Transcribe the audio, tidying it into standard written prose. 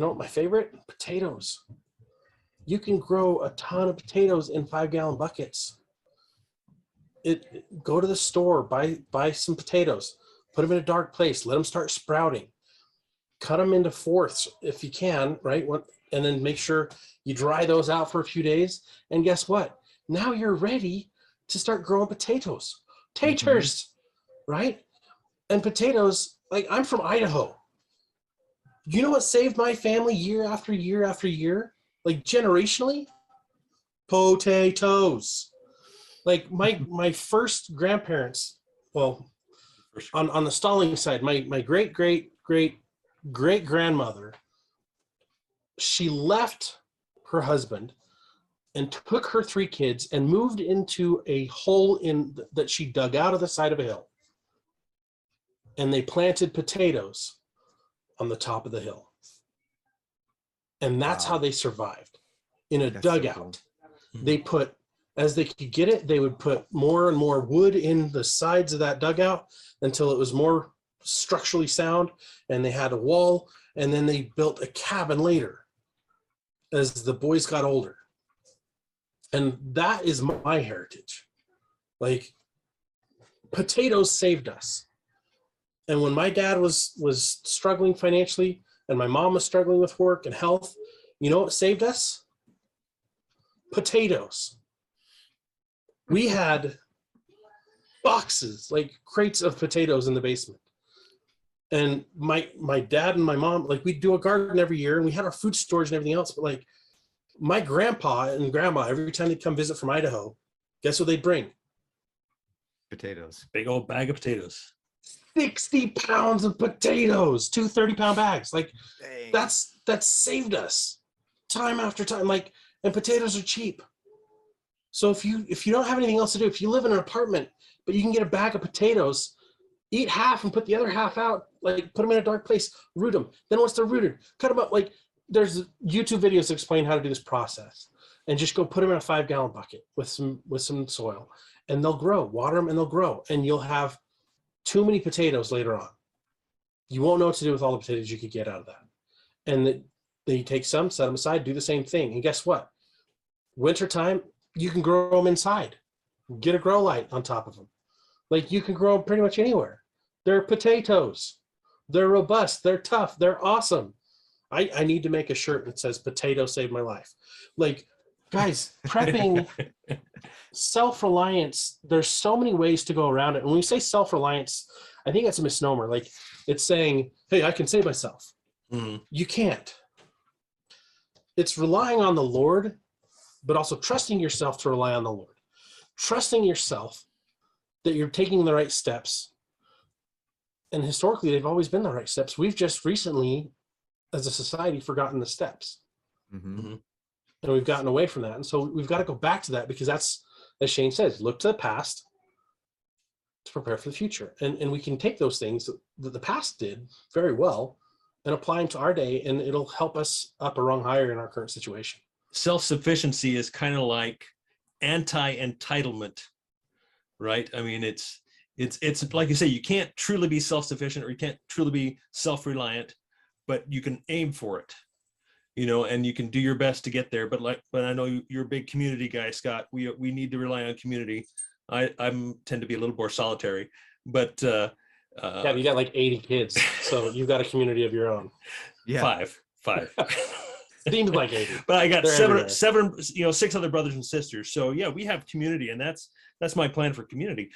my favorite? Potatoes. You can grow a ton of potatoes in 5-gallon buckets. Go to the store, buy some potatoes, put them in a dark place, let them start sprouting, cut them into fourths if you can, right? And then make sure you dry those out for a few days. And guess what? Now you're ready to start growing potatoes. Taters, right? And potatoes, like I'm from Idaho. You know what saved my family year after year after year? Like generationally? Potatoes. Like my first grandparents, well, on the Stalling side, my great grandmother, she left her husband and took her 3 kids and moved into a hole that she dug out of the side of a hill. And they planted potatoes on the top of the hill. And that's how they survived, in a dugout. So cool. They put, as they could get it, they would put more and more wood in the sides of that dugout until it was more structurally sound, and they had a wall, and then they built a cabin later as the boys got older. And that is my heritage. Like, potatoes saved us. And when my dad was struggling financially and my mom was struggling with work and health, you know what saved us? Potatoes. We had boxes, like crates of potatoes in the basement. And my dad and my mom, like, we'd do a garden every year, and we had our food storage and everything else. But like, my grandpa and grandma, every time they'd come visit from Idaho, guess what they'd bring? Potatoes. Big old bag of potatoes. 60 pounds of potatoes, 2 30-pound bags. Like, Dang. that's saved us time after time. Like, and potatoes are cheap. So if you don't have anything else to do, if you live in an apartment, but you can get a bag of potatoes, eat half and put the other half out, like put them in a dark place, root them. Then once they're rooted, cut them up. Like, there's YouTube videos that explain how to do this process, and just go put them in a 5-gallon bucket with some soil, and they'll grow. Water them and they'll grow, and you'll have too many potatoes later on. You won't know what to do with all the potatoes you could get out of that. And then you take some, set them aside, do the same thing. And guess what? Wintertime, you can grow them inside. Get a grow light on top of them. Like, you can grow them pretty much anywhere. They're potatoes. They're robust. They're tough. They're awesome. I need to make a shirt that says "Potato saved my life." Like, guys, prepping, self-reliance, there's so many ways to go around it. And when we say self-reliance, I think that's a misnomer. Like, it's saying, hey, I can save myself. Mm-hmm. You can't. It's relying on the Lord, but also trusting yourself to rely on the Lord. Trusting yourself that you're taking the right steps. And historically, they've always been the right steps. We've just recently, as a society, forgotten the steps. Mm-hmm. And we've gotten away from that. And so we've got to go back to that, because that's, as Shane says, look to the past to prepare for the future. And we can take those things that the past did very well and apply them to our day, and it'll help us up a rung higher in our current situation. Self-sufficiency is kind of like anti-entitlement, right? I mean, it's like you say, you can't truly be self-sufficient, or you can't truly be self-reliant, but you can aim for it, and you can do your best to get there. But I know you're a big community guy, Scott. We need to rely on community. I tend to be a little more solitary, but yeah, you got like 80 kids, so you've got a community of your own. Yeah, five. Seems like 80. But I got seven, 6 other brothers and sisters. So yeah, we have community, and that's my plan for community.